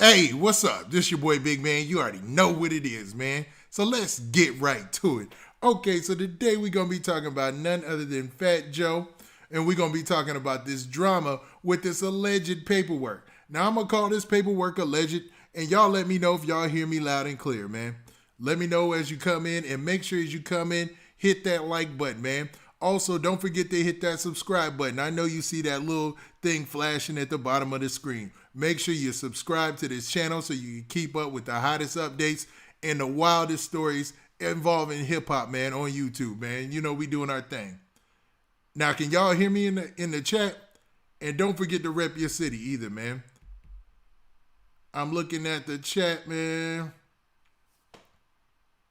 Hey, what's up? This your boy Big Man. You already know what it is, man. So let's get right to it. Okay, so today we're going to be talking about none other than Fat Joe. And we're going to be talking about this drama with this alleged paperwork. Now, I'm going to call this paperwork alleged. And y'all let me know if y'all hear me loud and clear, man. Let me know as you come in. And make sure as you come in, hit that like button, man. Also, don't forget to hit that subscribe button. I know you see that little thing flashing at the bottom of the screen. Make sure you subscribe to this channel so you can keep up with the hottest updates and the wildest stories involving hip-hop, man, on YouTube, man. You know we doing our thing. Now, can y'all hear me in the chat? And don't forget to rep your city either, man. I'm looking at the chat, man.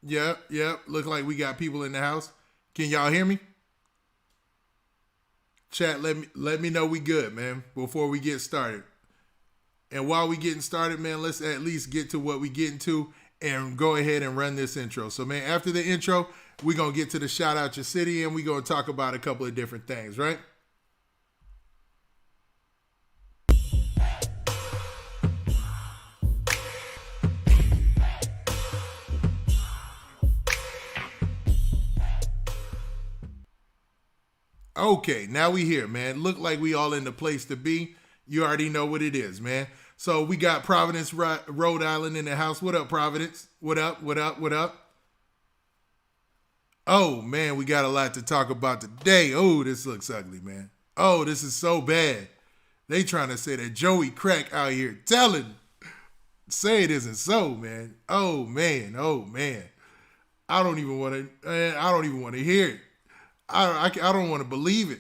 Yep. Look like we got people in the house. Can y'all hear me? Chat, let me know we good, man, before we get started. And while we getting started, man, let's at least get to what we getting to and go ahead and run this intro. So, man, after the intro, we're going to get to the shout out your city and we're going to talk about a couple of different things, right? Okay, now we here, man. Look like we all in the place to be. You already know what it is, man. So we got Providence, Rhode Island in the house. What up, Providence? What up? Oh, man, we got a lot to talk about today. Oh, this looks ugly, man. Oh, this is so bad. They trying to say that Joey Crack out here telling. Say it isn't so, man. Oh, man. I don't even want to hear it. I don't want to believe it.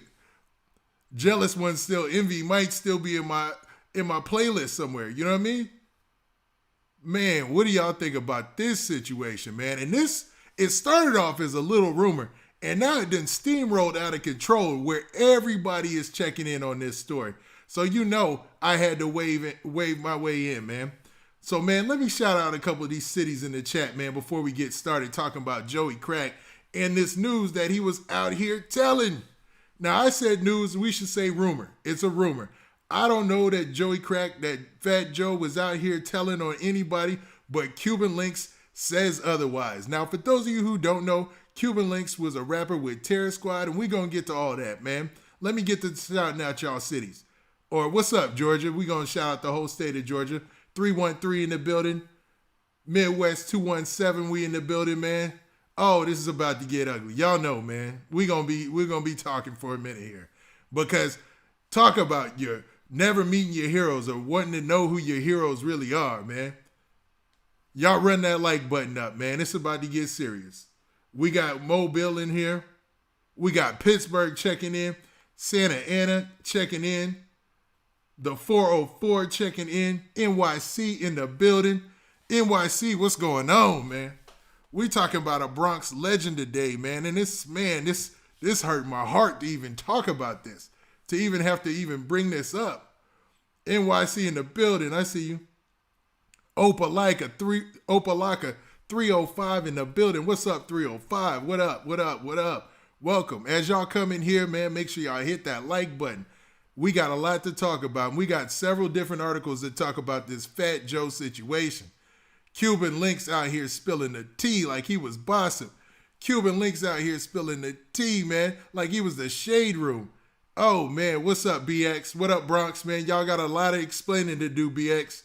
Jealous One Still Envy might still be in my playlist somewhere. You know what I mean? Man, what do y'all think about this situation, man? And it started off as a little rumor, and now it done steamrolled out of control where everybody is checking in on this story. So you know I had to wave my way in, man. So, man, let me shout out a couple of these cities in the chat, man, before we get started talking about Joey Crack and this news that he was out here telling. Now, I said news, we should say rumor. It's a rumor. I don't know that Joey Crack, that Fat Joe was out here telling on anybody, but Cuban Links says otherwise. Now, for those of you who don't know, Cuban Links was a rapper with Terror Squad, and we're going to get to all that, man. Let me get to shouting out y'all cities. Or what's up, Georgia? We're going to shout out the whole state of Georgia. 313 in the building. Midwest 217, we in the building, man. Oh, this is about to get ugly. Y'all know, man. We're gonna be talking for a minute here. Because talk about your never meeting your heroes or wanting to know who your heroes really are, man. Y'all run that like button up, man. It's about to get serious. We got Mobile in here. We got Pittsburgh checking in. Santa Ana checking in. The 404 checking in. NYC in the building. NYC, what's going on, man? We talking about a Bronx legend today, man. And this hurt my heart to even talk about this. To even have to even bring this up. NYC in the building. I see you. Opalaka 305 in the building. What's up, 305? What up? Welcome. As y'all come in here, man, make sure y'all hit that like button. We got a lot to talk about. We got several different articles that talk about this Fat Joe situation. Cuban Links out here spilling the tea like he was bossing. Cuban Links out here spilling the tea, man, like he was the shade room. Oh, man, what's up, BX? What up, Bronx, man? Y'all got a lot of explaining to do, BX.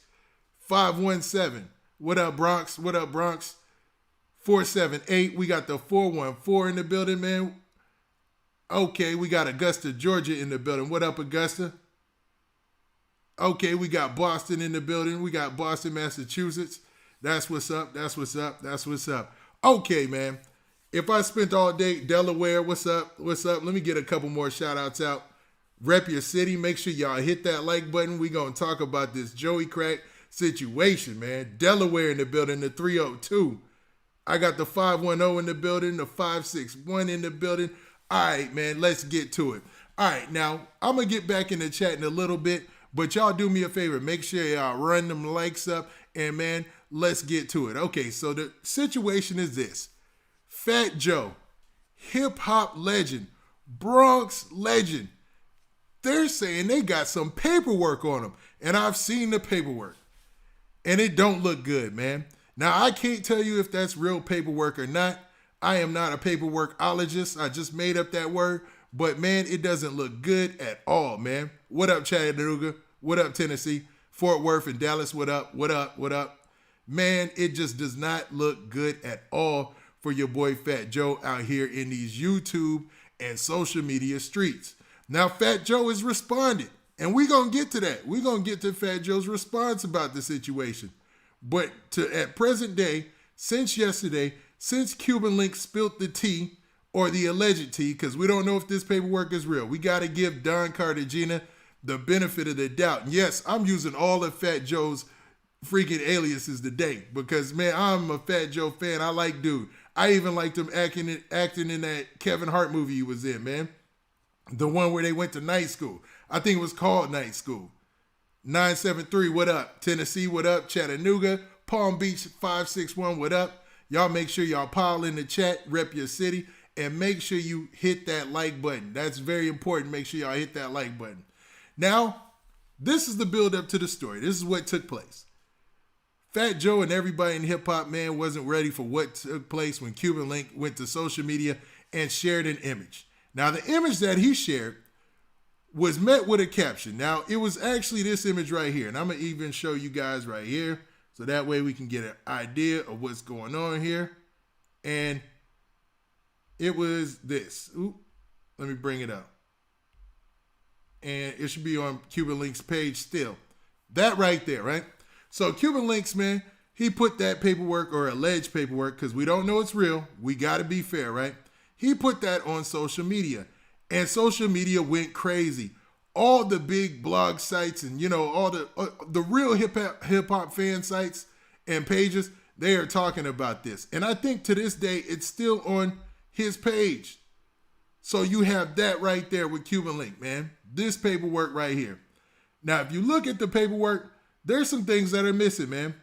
517. What up, Bronx? 478. We got the 414 in the building, man. Okay, we got Augusta, Georgia in the building. What up, Augusta? Okay, we got Boston in the building. We got Boston, Massachusetts. That's what's up. Okay, man. If I spent all day, Delaware, what's up? Let me get a couple more shout outs out. Rep your city. Make sure y'all hit that like button. We going to talk about this Joey Crack situation, man. Delaware in the building, the 302. I got the 510 in the building, the 561 in the building. All right, man, let's get to it. All right, now, I'm going to get back in the chat in a little bit, but y'all do me a favor. Make sure y'all run them likes up, and, man, let's get to it. Okay, so the situation is this. Fat Joe, hip-hop legend, Bronx legend. They're saying they got some paperwork on him, and I've seen the paperwork. and it don't look good, man. Now, I can't tell you if that's real paperwork or not. I am not a paperworkologist. I just made up that word. But, man, it doesn't look good at all, man. What up, Chattanooga? What up, Tennessee? Fort Worth and Dallas, what up? What up? What up? Man, it just does not look good at all for your boy Fat Joe out here in these YouTube and social media streets. Now, Fat Joe has responded, and we're going to get to that. We're going to get to Fat Joe's response about the situation. But at present day, since yesterday, since Cuban Link spilt the tea, or the alleged tea, because we don't know if this paperwork is real, we got to give Don Cartagena the benefit of the doubt. And yes, I'm using all of Fat Joe's freaking aliases today because, man, I'm a Fat Joe fan. I like dude. I even liked him acting in that Kevin Hart movie he was in, man. The one where they went to night school. I think it was called Night School. 973, what up? Tennessee, what up? Chattanooga, Palm Beach, 561, what up? Y'all make sure y'all pile in the chat, rep your city, and make sure you hit that like button. That's very important. Make sure y'all hit that like button. Now, this is the build up to the story. This is what took place. Fat Joe and everybody in hip-hop, man, wasn't ready for what took place when Cuban Link went to social media and shared an image. Now, the image that he shared was met with a caption. Now, it was actually this image right here, and I'm going to even show you guys right here, so that way we can get an idea of what's going on here. And it was this. Oop, let me bring it up. And it should be on Cuban Link's page still. That right there, right? So Cuban Links, man, he put that paperwork or alleged paperwork, because we don't know it's real. We got to be fair, right? He put that on social media, and social media went crazy. All the big blog sites and, you know, all the real hip hop fan sites and pages, they are talking about this. And I think to this day, it's still on his page. So you have that right there with Cuban Link, man. This paperwork right here. Now, if you look at the paperwork, there's some things that are missing, man.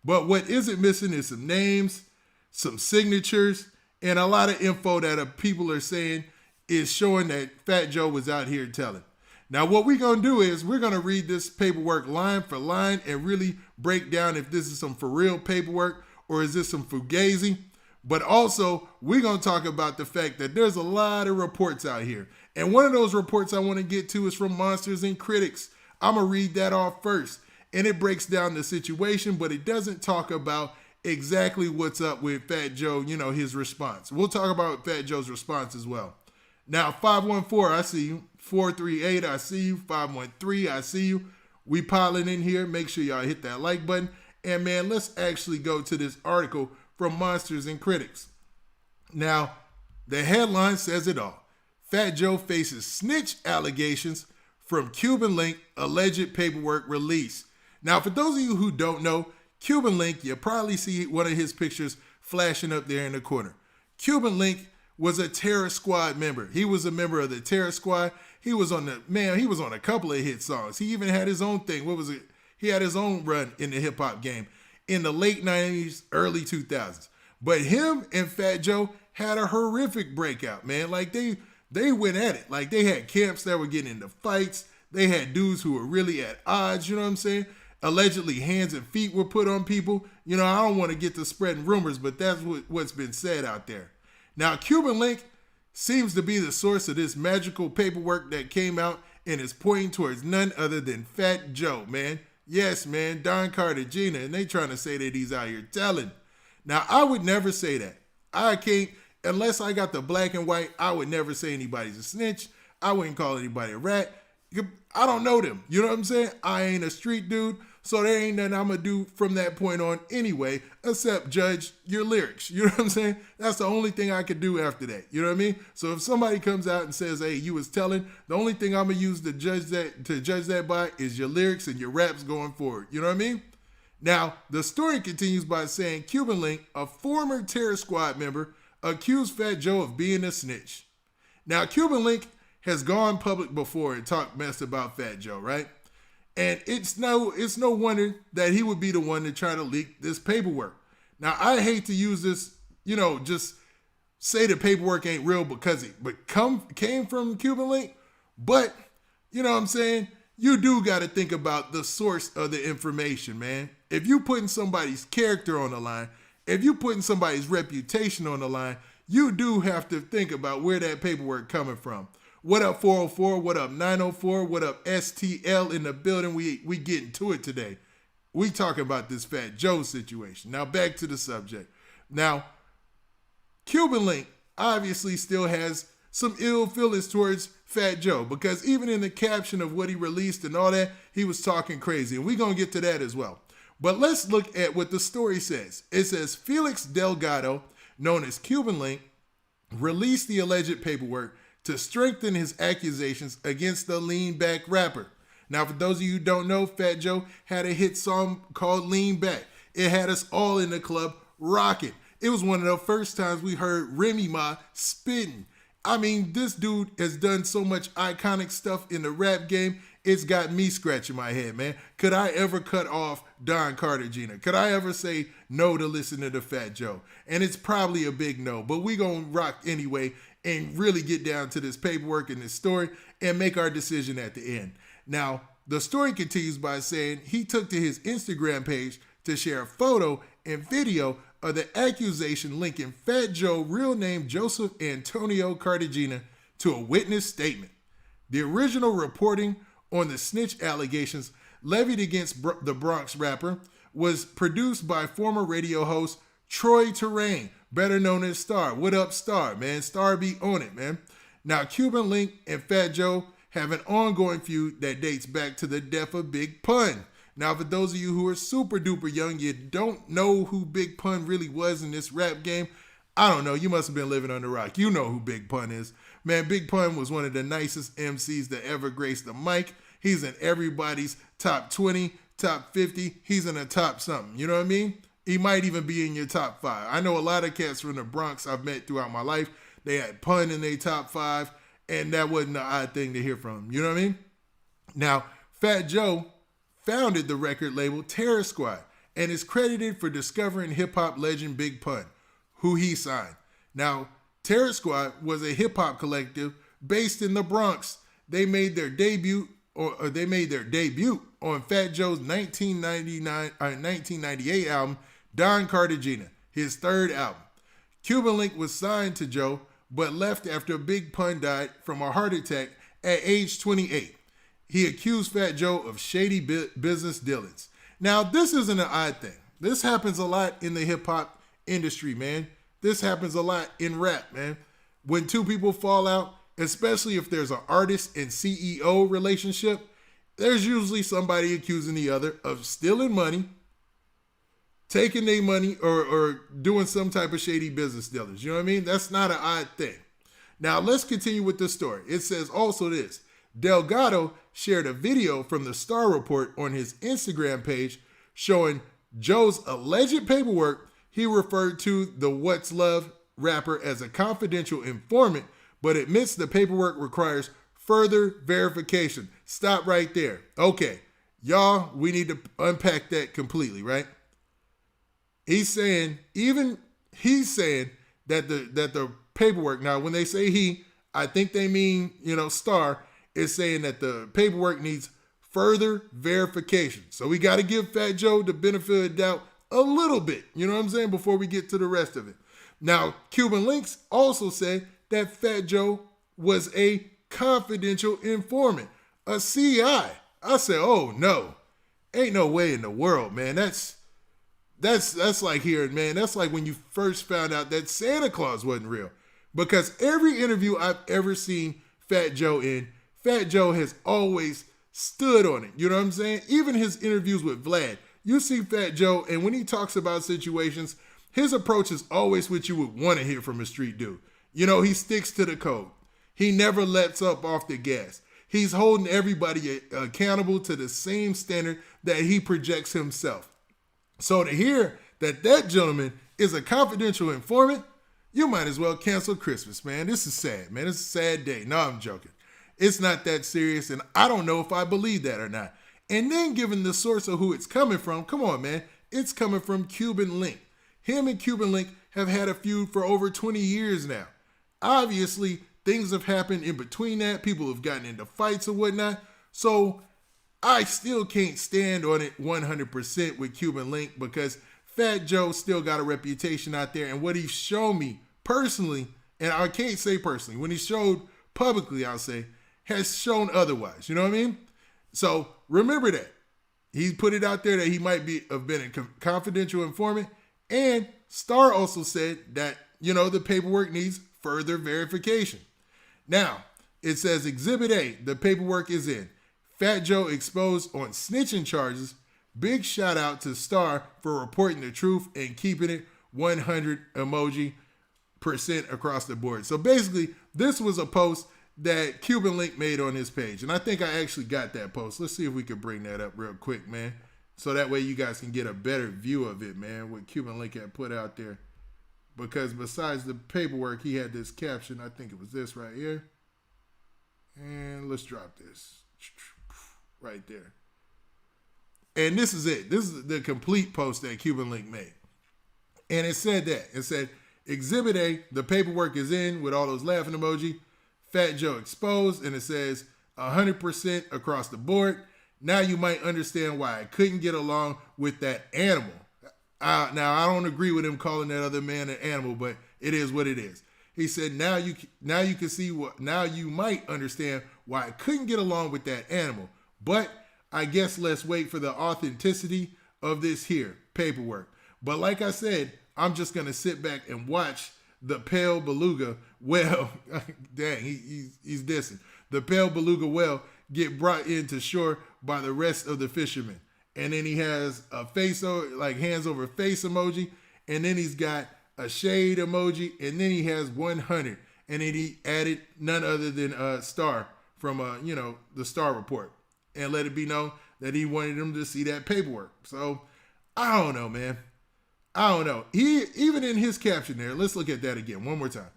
But what isn't missing is some names, some signatures, and a lot of info that people are saying is showing that Fat Joe was out here telling. Now, what we're going to do is we're going to read this paperwork line for line and really break down if this is some for real paperwork or is this some fugazi. But also, we're going to talk about the fact that there's a lot of reports out here. And one of those reports I want to get to is from Monsters and Critics. I'm going to read that off first. And it breaks down the situation, but it doesn't talk about exactly what's up with Fat Joe, you know, his response. We'll talk about Fat Joe's response as well. Now, 514, I see you. 438, I see you. 513, I see you. We piling in here. Make sure y'all hit that like button. And, man, let's actually go to this article from Monsters and Critics. Now, the headline says it all. Fat Joe faces snitch allegations from Cuban Link alleged paperwork release. Now, for those of you who don't know, Cuban Link, you probably see one of his pictures flashing up there in the corner. Cuban Link was a Terror Squad member. He was a member of the Terror Squad. He was on a couple of hit songs. He even had his own thing. What was it? He had his own run in the hip hop game in the late 90s, early 2000s. But him and Fat Joe had a horrific breakout, man. Like they went at it. Like they had camps that were getting into fights. They had dudes who were really at odds, you know what I'm saying? Allegedly hands and feet were put on people. You know, I don't want to get to spreading rumors, but that's what's been said out there. Now, Cuban Link seems to be the source of this magical paperwork that came out and is pointing towards none other than Fat Joe, man. Yes, man, Don Cartagena, and they trying to say that he's out here telling. Now, I would never say that. I can't, unless I got the black and white, I would never say anybody's a snitch. I wouldn't call anybody a rat. I don't know them. You know what I'm saying? I ain't a street dude, so there ain't nothing I'm going to do from that point on anyway, except judge your lyrics. You know what I'm saying? That's the only thing I could do after that. You know what I mean? So if somebody comes out and says, hey, you was telling, the only thing I'm going to use to judge that by is your lyrics and your raps going forward. You know what I mean? Now, the story continues by saying Cuban Link, a former Terror Squad member, accused Fat Joe of being a snitch. Now, Cuban Link has gone public before and talked mess about Fat Joe, right? And it's no wonder that he would be the one to try to leak this paperwork. Now, I hate to use this, you know, just say the paperwork ain't real because it came from Cuban Link, but, you know what I'm saying? you do got to think about the source of the information, man. If you putting somebody's character on the line, if you putting somebody's reputation on the line, you do have to think about where that paperwork coming from. What up 404? What up 904? What up STL in the building? We getting to it today. We talking about this Fat Joe situation. Now back to the subject. Now, Cuban Link obviously still has some ill feelings towards Fat Joe because even in the caption of what he released and all that, he was talking crazy. And we're going to get to that as well. But let's look at what the story says. It says Felix Delgado, known as Cuban Link, released the alleged paperwork to strengthen his accusations against the lean back rapper. Now, for those of you who don't know, Fat Joe had a hit song called Lean Back. It had us all in the club rocking. It was one of the first times we heard Remy Ma spitting. I mean, this dude has done so much iconic stuff in the rap game, it's got me scratching my head, man. Could I ever cut off Don Cartagena? Could I ever say no to listening to Fat Joe? And it's probably a big no, but we gonna rock anyway and really get down to this paperwork and this story and make our decision at the end. Now, the story continues by saying he took to his Instagram page to share a photo and video of the accusation linking Fat Joe, real name Joseph Antonio Cartagena, to a witness statement. The original reporting on the snitch allegations levied against the Bronx rapper was produced by former radio host Troy Terrain, better known as Star. What up, Star, man? Star be on it, man. Now, Cuban Link and Fat Joe have an ongoing feud that dates back to the death of Big Pun. Now, for those of you who are super duper young, you don't know who Big Pun really was in this rap game. I don't know. You must have been living under a rock. You know who Big Pun is. Man, Big Pun was one of the nicest MCs that ever graced the mic. He's in everybody's top 20, top 50. He's in the top something. You know what I mean? He might even be in your top 5. I know a lot of cats from the Bronx I've met throughout my life. They had Pun in their top 5, and that wasn't an odd thing to hear from him. You know what I mean? Now, Fat Joe founded the record label Terror Squad and is credited for discovering hip-hop legend Big Pun, who he signed. Now, Terror Squad was a hip-hop collective based in the Bronx. They made their debut on Fat Joe's 1998 album, Don Cartagena, his third album. Cuban Link was signed to Joe, but left after Big Pun died from a heart attack at age 28. He accused Fat Joe of shady business dealings. Now, this isn't an odd thing. This happens a lot in the hip-hop industry, man. This happens a lot in rap, man. When two people fall out, especially if there's an artist and CEO relationship, there's usually somebody accusing the other of stealing money, taking their money, or doing some type of shady business dealings. You know what I mean? That's not an odd thing. Now, let's continue with the story. It says also this. Delgado shared a video from the Star Report on his Instagram page showing Joe's alleged paperwork. He referred to the What's Love rapper as a confidential informant, but admits the paperwork requires further verification. Stop right there. Okay, y'all, we need to unpack that completely, right? He's saying that the paperwork, now when they say he, I think they mean, Star, is saying that the paperwork needs further verification. So we got to give Fat Joe the benefit of the doubt a little bit, you know what I'm saying, before we get to the rest of it. Now, Cuban Links also said that Fat Joe was a confidential informant, a CI. I said, oh no, ain't no way in the world, man. That's like hearing, man, that's like when you first found out that Santa Claus wasn't real. Because every interview I've ever seen Fat Joe in, Fat Joe has always stood on it. You know what I'm saying? Even his interviews with Vlad, you see Fat Joe, and when he talks about situations, his approach is always what you would want to hear from a street dude. He sticks to the code. He never lets up off the gas. He's holding everybody accountable to the same standard that he projects himself. So to hear that gentleman is a confidential informant, you might as well cancel Christmas, man. This is sad, man. It's a sad day. No, I'm joking. It's not that serious, and I don't know if I believe that or not. And then given the source of who it's coming from, come on, man. It's coming from Cuban Link. Him and Cuban Link have had a feud for over 20 years now. Obviously, things have happened in between that. People have gotten into fights and whatnot. So I still can't stand on it 100% with Cuban Link because Fat Joe still got a reputation out there. And what he's shown me personally, and I can't say personally, when he showed publicly, I'll say, has shown otherwise. You know what I mean? So remember that. He put it out there that he might have been a confidential informant. And Star also said that, the paperwork needs further verification. Now, it says Exhibit A, the paperwork is in. Fat Joe exposed on snitching charges. Big shout out to Star for reporting the truth and keeping it 100 emoji % across the board. So basically, this was a post that Cuban Link made on his page. And I think I actually got that post. Let's see if we can bring that up real quick, man. So that way you guys can get a better view of it, man, what Cuban Link had put out there. Because besides the paperwork, he had this caption. I think it was this right here. And let's drop this right there. And this is it. This is the complete post that Cuban Link made. And it said that. It said, Exhibit A, the paperwork is in with all those laughing emoji. Fat Joe exposed. And it says 100% across the board. Now you might understand why I couldn't get along with that animal. Now, I don't agree with him calling that other man an animal, but it is what it is. He said, now you can see now you might understand why I couldn't get along with that animal. But I guess let's wait for the authenticity of this here paperwork. But like I said, I'm just going to sit back and watch the pale beluga whale. Dang, he's dissing. The pale beluga whale get brought into shore by the rest of the fishermen. And then he has a face, like hands over face emoji. And then he's got a shade emoji. And then he has 100. And then he added none other than Star from, the Star Report. And let it be known that he wanted them to see that paperwork. So, I don't know, man. I don't know. He, even in his caption there, let's look at that again one more time.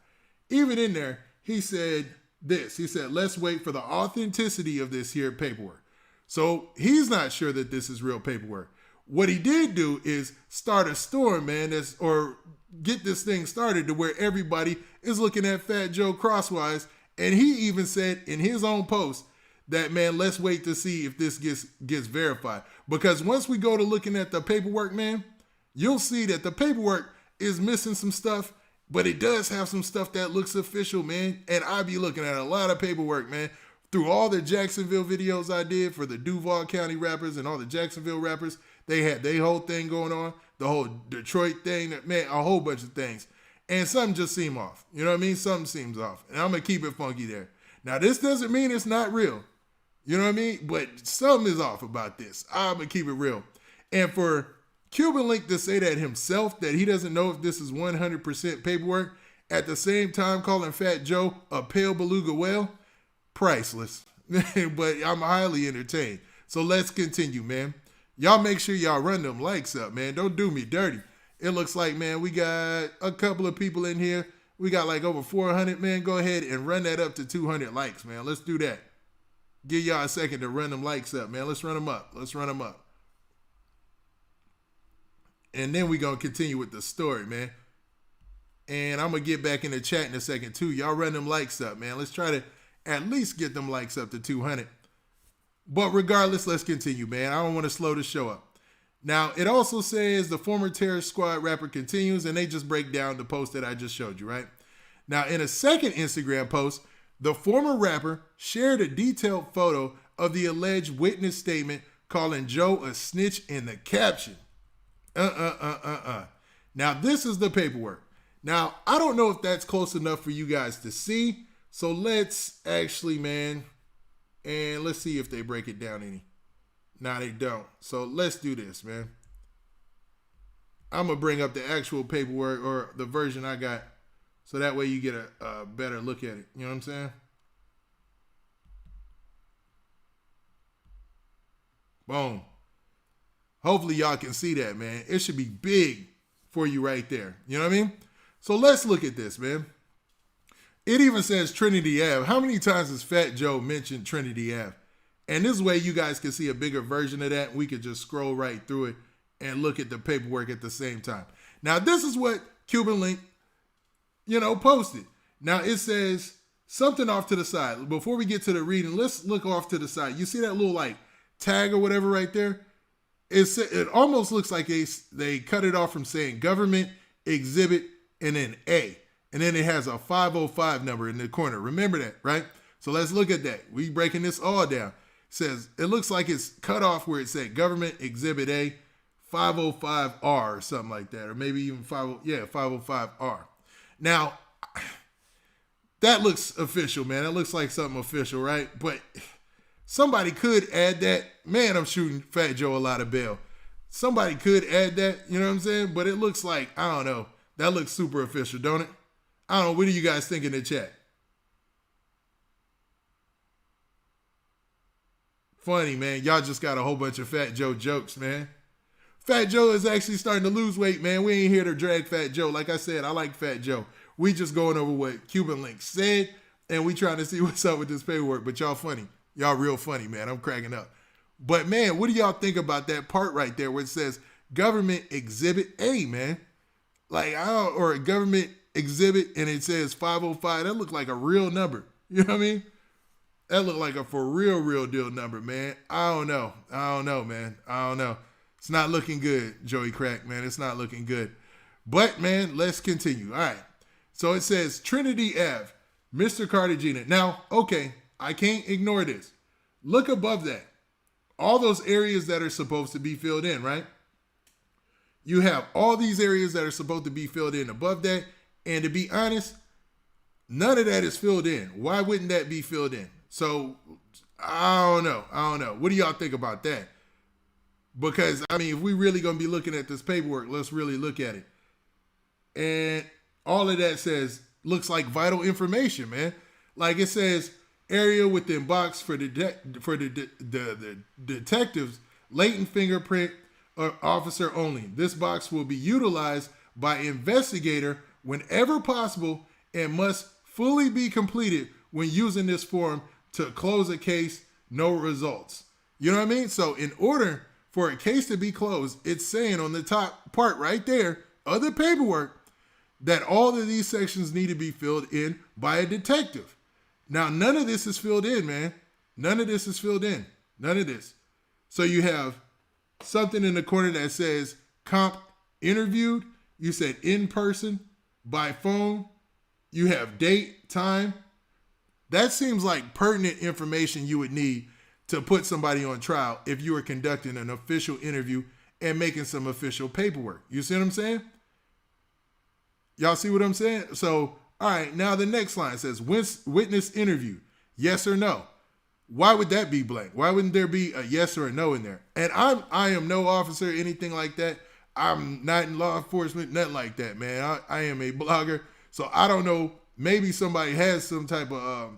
Even in there, he said this. He said, let's wait for the authenticity of this here paperwork. So he's not sure that this is real paperwork. What he did do is start a storm, man, or get this thing started to where everybody is looking at Fat Joe crosswise. And he even said in his own post that, man, let's wait to see if this gets verified. Because once we go to looking at the paperwork, man, you'll see that the paperwork is missing some stuff, but it does have some stuff that looks official, man. And I be looking at a lot of paperwork, man. Through all the Jacksonville videos I did for the Duval County rappers and all the Jacksonville rappers, they had their whole thing going on, the whole Detroit thing, man, a whole bunch of things. And something just seemed off. You know what I mean? Something seems off. And I'm going to keep it funky there. Now, this doesn't mean it's not real. You know what I mean? But something is off about this. I'm going to keep it real. And for Cuban Link to say that himself, that he doesn't know if this is 100% paperwork, at the same time calling Fat Joe a pale beluga whale, priceless. But I'm highly entertained. So let's continue, man. Y'all make sure y'all run them likes up, man. Don't do me dirty. It looks like, man, we got a couple of people in here. We got like over 400, man. Go ahead and run that up to 200 likes, man. Let's do that. Give y'all a second to run them likes up, man. Let's run them up. Let's run them up. And then we're going to continue with the story, man. And I'm going to get back in the chat in a second, too. Y'all run them likes up, man. Let's try to at least get them likes up to 200. But regardless, let's continue, man. I don't want to slow the show up. Now, it also says the former Terror Squad rapper continues, and they just break down the post that I just showed you, right? Now, in a second Instagram post, the former rapper shared a detailed photo of the alleged witness statement calling Joe a snitch in the caption. Now, this is the paperwork. Now, I don't know if that's close enough for you guys to see. So let's actually, man, and let's see if they break it down any. Nah, they don't. So let's do this, man. I'm going to bring up the actual paperwork or the version I got. So that way you get a better look at it. You know what I'm saying? Boom. Hopefully y'all can see that, man. It should be big for you right there. You know what I mean? So let's look at this, man. It even says Trinity Ave. How many times has Fat Joe mentioned Trinity Ave? And this way you guys can see a bigger version of that. We could just scroll right through it and look at the paperwork at the same time. Now, this is what Cuban Link, posted. Now, it says something off to the side. Before we get to the reading, let's look off to the side. You see that little, tag or whatever right there, it almost looks like they cut it off from saying government exhibit and then A. And then it has a 505 number in the corner. Remember that, right? So let's look at that. We breaking this all down. It says, it looks like it's cut off where it said government exhibit A, 505R or something like that. Or maybe even 505R. Now, that looks official, man. That looks like something official, right? But somebody could add that. Man, I'm shooting Fat Joe a lot of bail. Somebody could add that, you know what I'm saying? But it looks like, I don't know. That looks super official, don't it? I don't know. What do you guys think in the chat? Funny, man. Y'all just got a whole bunch of Fat Joe jokes, man. Fat Joe is actually starting to lose weight, man. We ain't here to drag Fat Joe. Like I said, I like Fat Joe. We just going over what Cuban Link said, and we trying to see what's up with this paperwork. But y'all funny. Y'all real funny, man. I'm cracking up. But, man, what do y'all think about that part right there where it says government exhibit A, man? Like, or a government exhibit and it says 505. That look like a real number. You know what I mean? That look like a for real deal number, man. I don't know, man. I don't know. It's not looking good, Joey Crack, man. It's not looking good. But, man, let's continue. All right. So it says Trinity Ave, Mr. Cartagena. Now, okay, I can't ignore this. Look above that. All those areas that are supposed to be filled in, right? You have all these areas that are supposed to be filled in above that. And to be honest, none of that is filled in. Why wouldn't that be filled in? So, I don't know. What do y'all think about that? Because, I mean, if we really going to be looking at this paperwork, let's really look at it. And all of that looks like vital information, man. Like it says, area within box for the detectives, latent fingerprint officer only. This box will be utilized by investigator whenever possible and must fully be completed when using this form to close a case, no results. You know what I mean? So in order for a case to be closed, it's saying on the top part right there of the paperwork that all of these sections need to be filled in by a detective. Now, none of this is filled in, man. None of this is filled in. None of this. So you have something in the corner that says comp interviewed. You said in person, by phone. You have date, time. That seems like pertinent information you would need to put somebody on trial if you were conducting an official interview and making some official paperwork. You see what I'm saying? Y'all see what I'm saying? So, all right, now the next line says witness interviewed. Yes or no? Why would that be blank? Why wouldn't there be a yes or a no in there? And I am no officer, anything like that. I'm not in law enforcement, nothing like that, man. I am a blogger. So I don't know. Maybe somebody has some type of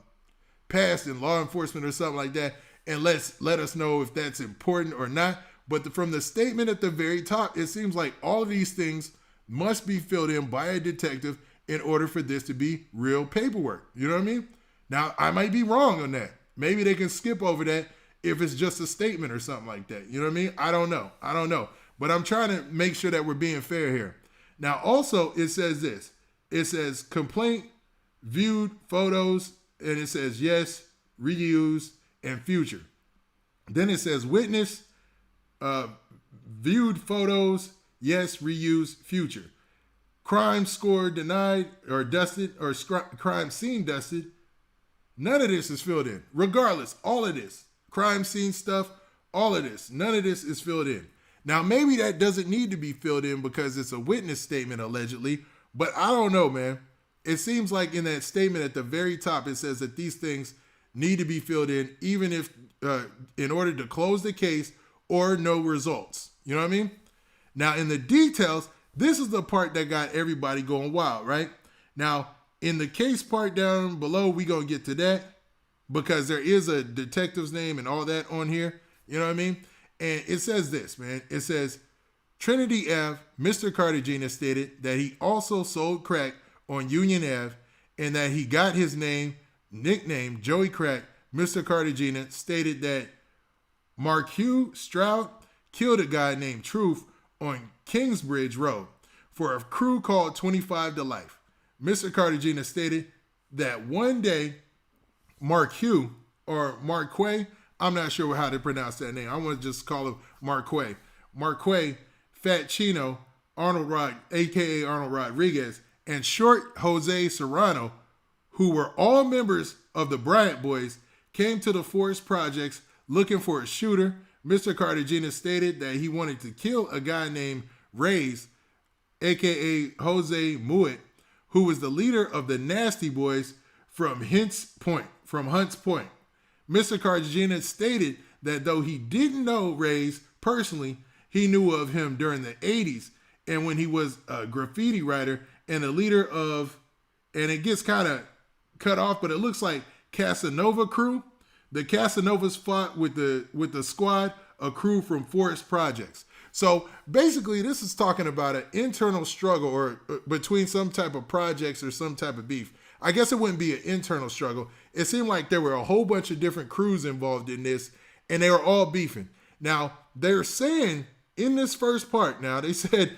past in law enforcement or something like that. And let us know if that's important or not. But from the statement at the very top, it seems like all of these things must be filled in by a detective in order for this to be real paperwork. You know what I mean? Now, I might be wrong on that. Maybe they can skip over that if it's just a statement or something like that. You know what I mean? I don't know. But I'm trying to make sure that we're being fair here. Now, also, it says this. It says complaint, viewed photos, and it says yes, reused, and future. Then it says witness, viewed photos, yes, reused, future. Crime score denied or dusted or crime scene dusted. None of this is filled in. Regardless, all of this, crime scene stuff, all of this, none of this is filled in. Now, maybe that doesn't need to be filled in because it's a witness statement, allegedly, but I don't know, man. It seems like in that statement at the very top, it says that these things need to be filled in, even if in order to close the case or no results. You know what I mean? Now, in the details, this is the part that got everybody going wild, right? Now, in the case part down below, we going to get to that because there is a detective's name and all that on here. You know what I mean? And it says this, man. It says, Trinity Ave, Mr. Cartagena stated that he also sold crack on Union Ave and that he got his nickname, Joey Crack. Mr. Cartagena stated that Marque Stroud killed a guy named Truth on Kingsbridge Road for a crew called 25 to Life. Mr. Cartagena stated that one day Marque, I'm not sure how to pronounce that name. I want to just call him Marquay. Marquay, Fat Chino, a.k.a. Arnold Rodriguez, and Short Jose Serrano, who were all members of the Bryant Boys, came to the Forest Projects looking for a shooter. Mr. Cartagena stated that he wanted to kill a guy named Reyes, a.k.a. Jose Moet, who was the leader of the Nasty Boys from Hunts Point. Mr. Cartagena stated that though he didn't know Reyes personally, he knew of him during the 80s and when he was a graffiti writer and a leader of, and it gets kind of cut off, but it looks like Casanova crew. The Casanovas fought with the squad, a crew from Forest Projects. So basically, this is talking about an internal struggle or between some type of projects or some type of beef. I guess it wouldn't be an internal struggle. It seemed like there were a whole bunch of different crews involved in this, and they were all beefing. Now, they're saying in this first part, now they said,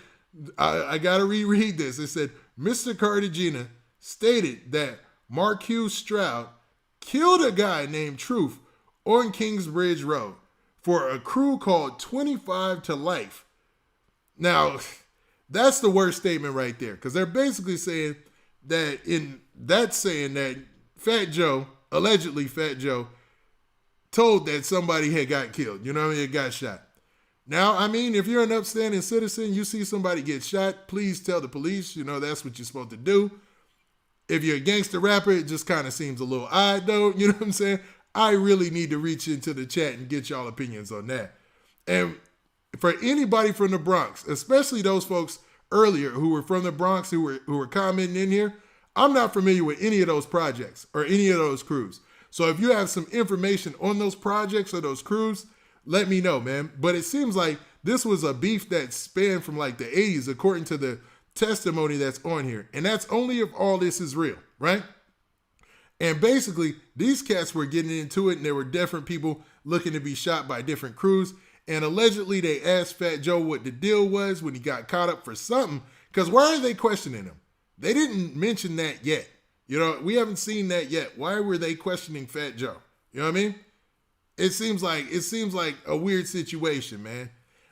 I got to reread this. It said, Mr. Cartagena stated that Marquis Stroud killed a guy named Truth on Kingsbridge Road for a crew called 25 to Life. Now, that's the worst statement right there, because they're basically saying that that Fat Joe, allegedly Fat Joe, told that somebody had got killed. You know what I mean? It got shot. Now, I mean, if you're an upstanding citizen, you see somebody get shot, please tell the police. You know, that's what you're supposed to do. If you're a gangster rapper, it just kind of seems a little odd, though. You know what I'm saying? I really need to reach into the chat and get y'all opinions on that. And for anybody from the Bronx, especially those folks earlier who were from the Bronx who were commenting in here, I'm not familiar with any of those projects or any of those crews. So if you have some information on those projects or those crews, let me know, man. But it seems like this was a beef that spanned from like the 80s, according to the testimony that's on here. And that's only if all this is real, right? And basically, these cats were getting into it, and there were different people looking to be shot by different crews. And allegedly, they asked Fat Joe what the deal was when he got caught up for something. Because why are they questioning him? They didn't mention that yet. You know, we haven't seen that yet. Why were they questioning Fat Joe? You know what I mean? It seems like a weird situation, man.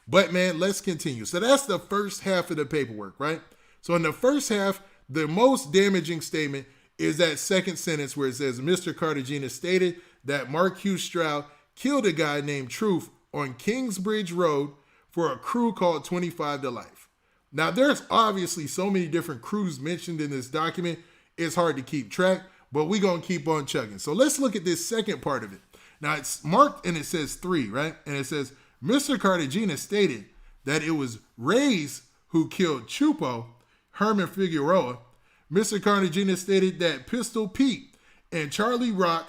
But, man, let's continue. So that's the first half of the paperwork, right? So in the first half, the most damaging statement is that second sentence where it says, Mr. Cartagena stated that Marquis Stroud killed a guy named Truth on Kingsbridge Road for a crew called 25 to Life. Now, there's obviously so many different crews mentioned in this document, it's hard to keep track, but we're going to keep on chugging. So let's look at this second part of it. Now, it's marked and it says 3, right? And it says, Mr. Cartagena stated that it was Reyes who killed Chupo, Herman Figueroa. Mr. Cartagena stated that Pistol Pete and Charlie Rock,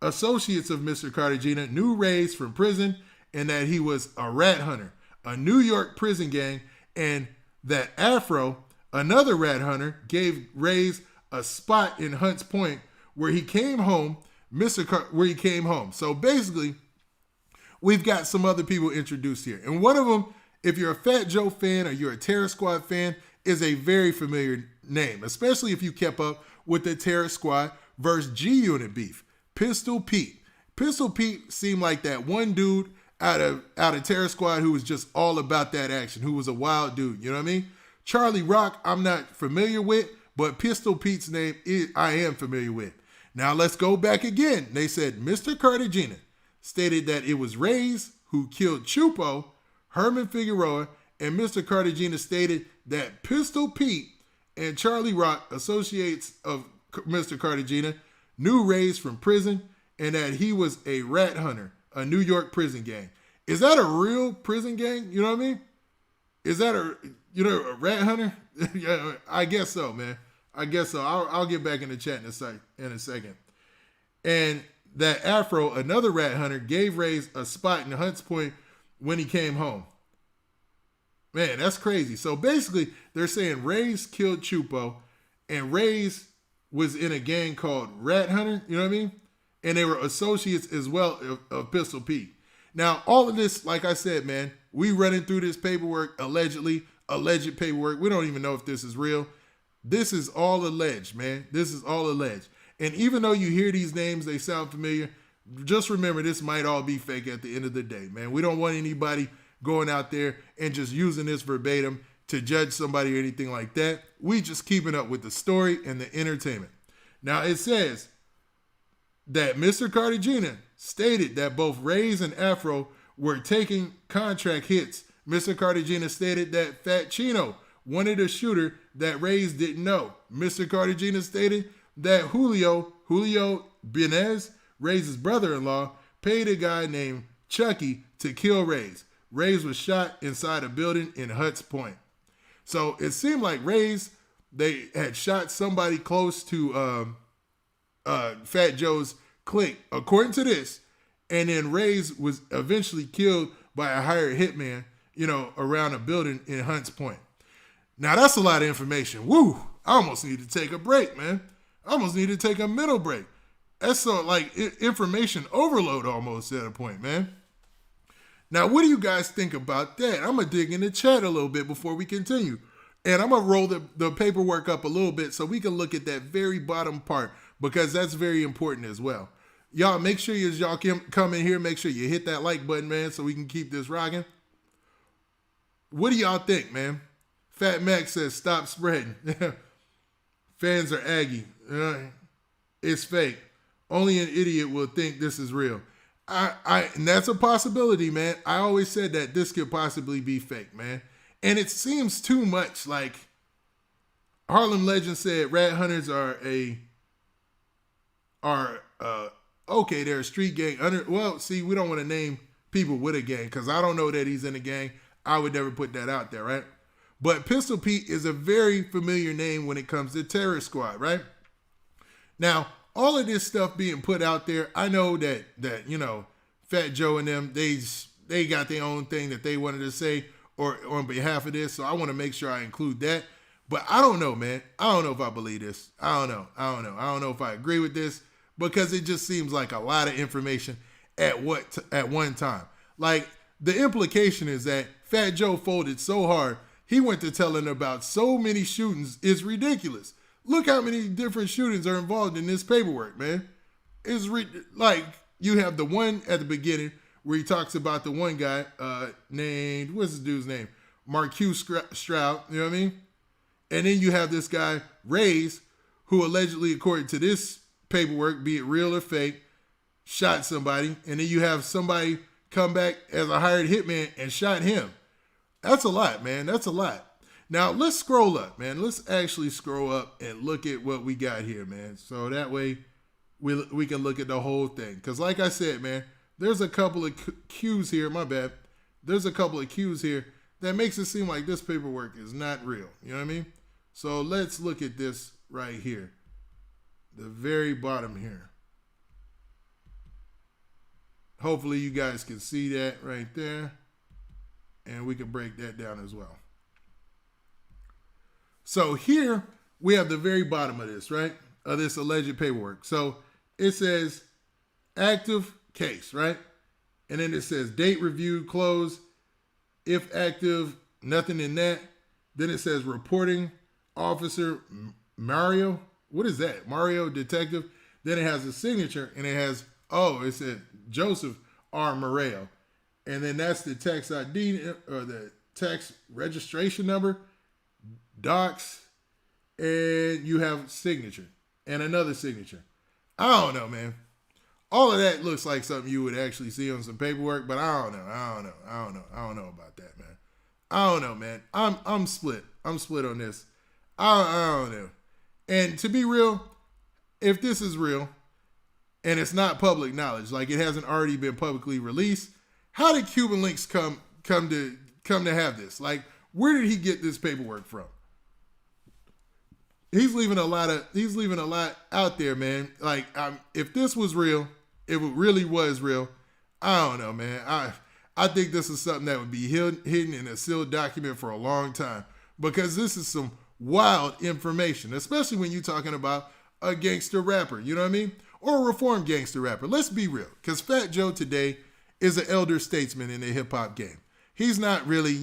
associates of Mr. Cartagena, knew Reyes from prison and that he was a rat hunter, a New York prison gang, and that Afro, another rat hunter, gave Reyes a spot in Hunts Point where he came home. So basically, we've got some other people introduced here. And one of them, if you're a Fat Joe fan or you're a Terror Squad fan, is a very familiar name, especially if you kept up with the Terror Squad versus G-Unit beef. Pistol Pete. Pistol Pete seemed like that one dude out of Terror Squad who was just all about that action, who was a wild dude, you know what I mean? Charlie Rock, I'm not familiar with, but Pistol Pete's name I am familiar with. Now let's go back again. They said Mr. Cartagena stated that it was Reyes who killed Chupo, Herman Figueroa, and Mr. Cartagena stated that Pistol Pete and Charlie Rock, associates of Mr. Cartagena, knew Reyes from prison and that he was a rat hunter, a New York prison gang. Is that a real prison gang? You know what I mean? Is that a rat hunter? Yeah, I guess so, man. I guess so. I'll get back in the chat in a second. And that Afro, another rat hunter, gave Reyes a spot in Hunts Point when he came home. Man, that's crazy. So basically, they're saying Reyes killed Chupo, and Reyes was in a gang called Rat Hunter, you know what I mean? And they were associates as well of Pistol Pete. Now, all of this, like I said, man, we running through this paperwork, alleged paperwork. We don't even know if this is real. This is all alleged, man. This is all alleged. And even though you hear these names, they sound familiar, Just remember, this might all be fake at the end of the day, man. We don't want anybody going out there and just using this verbatim to judge somebody or anything like that. We just keeping up with the story and the entertainment. Now, it says that Mr. Cartagena stated that both Reyes and Afro were taking contract hits. Mr. Cartagena stated that Fat Chino wanted a shooter that Reyes didn't know. Mr. Cartagena stated that Julio Benez, Reyes' brother-in-law, paid a guy named Chucky to kill Reyes. Reyes was shot inside a building in Hutts Point. So it seemed like Reyes, they had shot somebody close to Fat Joe's clique, according to this. And then Reyes was eventually killed by a hired hitman, around a building in Hunts Point. Now, that's a lot of information. Woo! I almost need to take a break, man. I almost need to take a middle break. That's so, information overload almost at a point, man. Now, what do you guys think about that? I'm going to dig in the chat a little bit before we continue. And I'm going to roll the paperwork up a little bit so we can look at that very bottom part, because that's very important as well. Y'all, make sure as y'all come in here, make sure you hit that like button, man, so we can keep this rocking. What do y'all think, man? Fat Max says, stop spreading. Fans are Aggie. It's fake. Only an idiot will think this is real. And that's a possibility, man. I always said that this could possibly be fake, man. And it seems too much like Harlem Legend said rat hunters are okay, they're a street gang. Well, see, we don't want to name people with a gang because I don't know that he's in a gang. I would never put that out there, right? But Pistol Pete is a very familiar name when it comes to Terror Squad, right? Now, all of this stuff being put out there, I know that Fat Joe and them, they got their own thing that they wanted to say or on behalf of this, so I want to make sure I include that. But I don't know, man. I don't know if I believe this. I don't know. I don't know if I agree with this, because it just seems like a lot of information at one time. Like, the implication is that Fat Joe folded so hard, he went to telling about so many shootings, it's ridiculous. Look how many different shootings are involved in this paperwork, man. It's like, you have the one at the beginning where he talks about the one guy named, what's this dude's name? Marcus Stroud, you know what I mean? And then you have this guy, Reyes, who allegedly, according to this paperwork, be it real or fake, shot somebody. And then you have somebody come back as a hired hitman and shot him. That's a lot, man. That's a lot. Now, let's scroll up, man. Let's actually scroll up and look at what we got here, man. So that way we can look at the whole thing. Because like I said, man, there's a couple of cues here. My bad. There's a couple of cues here that makes it seem like this paperwork is not real. You know what I mean? So let's look at this right here. The very bottom here. Hopefully you guys can see that right there. And we can break that down as well. So here we have the very bottom of this, right? Of this alleged paperwork. So it says active case, right? And then it says date reviewed, closed. If active, nothing in that. Then it says reporting officer Mario. What is that? Mario detective. Then it has a signature and it has, it said Joseph R. Moreo. And then that's the tax ID or the tax registration number, docs, and you have signature and another signature. I don't know, man. All of that looks like something you would actually see on some paperwork, but I don't know. I don't know about that, man. I don't know, man. I'm split. I'm split on this. I don't know. And to be real, if this is real and it's not public knowledge, like it hasn't already been publicly released, how did Cuban Links come to have this? Like, where did he get this paperwork from? He's leaving a lot out there, man. Like, if this was real, if it really was real, I don't know, man. I think this is something that would be hidden in a sealed document for a long time, because this is some wild information, especially when you're talking about a gangster rapper, you know what I mean? Or a reformed gangster rapper. Let's be real, because Fat Joe today is an elder statesman in the hip-hop game. He's not really,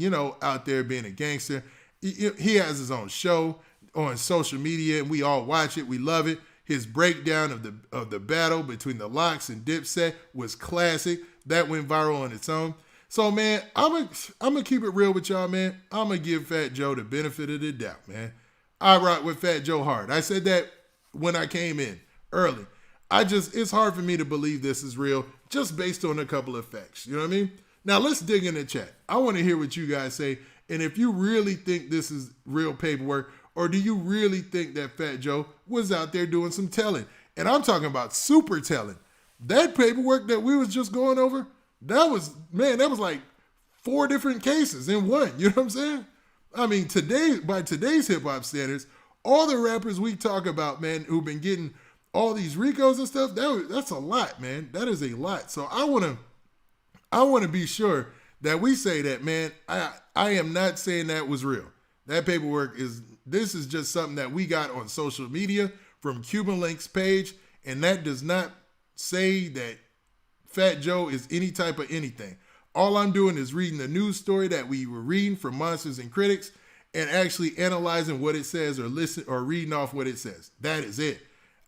out there being a gangster. He has his own show on social media, and we all watch it. We love it. His breakdown of the battle between the Locks and Dipset was classic. That went viral on its own. So, man, I'm gonna keep it real with y'all, man. I'm gonna give Fat Joe the benefit of the doubt, man. I rock with Fat Joe hard. I said that when I came in early. It's hard for me to believe this is real just based on a couple of facts. You know what I mean? Now, let's dig in the chat. I want to hear what you guys say. And if you really think this is real paperwork, or do you really think that Fat Joe was out there doing some telling? And I'm talking about super telling. That paperwork that we was just going over, that was like 4 different cases in one. You know what I'm saying? I mean, by today's hip hop standards, all the rappers we talk about, man, who've been getting all these Ricos and stuff, that's a lot, man. That is a lot. So I want to be sure that we say that, man. I am not saying that was real. That paperwork this is just something that we got on social media from Cuban Link's page, and that does not say that Fat Joe is any type of anything. All I'm doing is reading the news story that we were reading from Monsters and Critics and actually analyzing what it says or reading off what it says. That is it.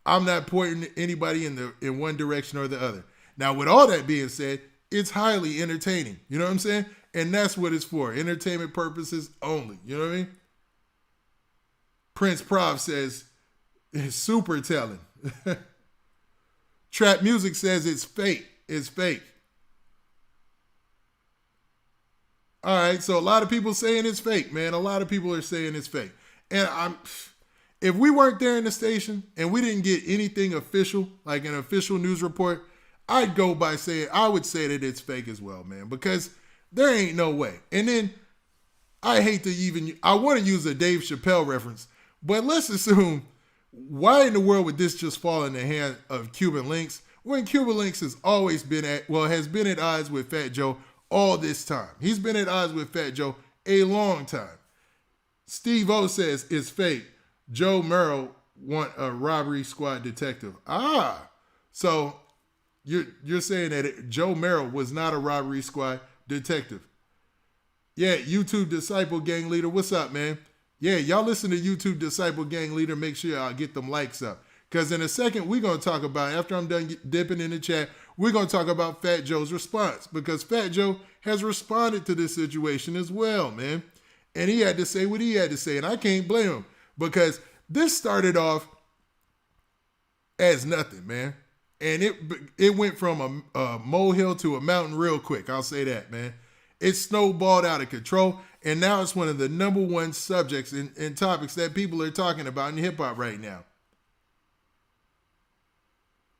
I'm not pointing anybody in one direction or the other. Now, with all that being said, it's highly entertaining. You know what I'm saying? And that's what it's for. Entertainment purposes only. You know what I mean? Prince Prof says it's super telling. Trap Music says it's fake. It's fake. All right, so a lot of people saying it's fake, man. A lot of people are saying it's fake. And if we weren't there in the station and we didn't get anything official, like an official news report, I would say that it's fake as well, man, because there ain't no way. And then I want to use a Dave Chappelle reference, but let's assume, why in the world would this just fall in the hand of Cuban Links when Cuban Links has been at odds with Fat Joe all this time? He's been at odds with Fat Joe a long time. Steve O says it's fake. Joe Merrill want a robbery squad detective. So you're saying that Joe Merrill was not a robbery squad detective. Yeah, YouTube Disciple Gang Leader, what's up, man? Yeah, y'all listen to YouTube Disciple Gang Leader. Make sure y'all get them likes up. Because in a second, we're going to talk about, after I'm done dipping in the chat, we're going to talk about Fat Joe's response. Because Fat Joe has responded to this situation as well, man. And he had to say what he had to say. And I can't blame him. Because this started off as nothing, man. And it went from a molehill to a mountain real quick. I'll say that, man. It snowballed out of control. And now it's one of the number one subjects and topics that people are talking about in hip-hop right now.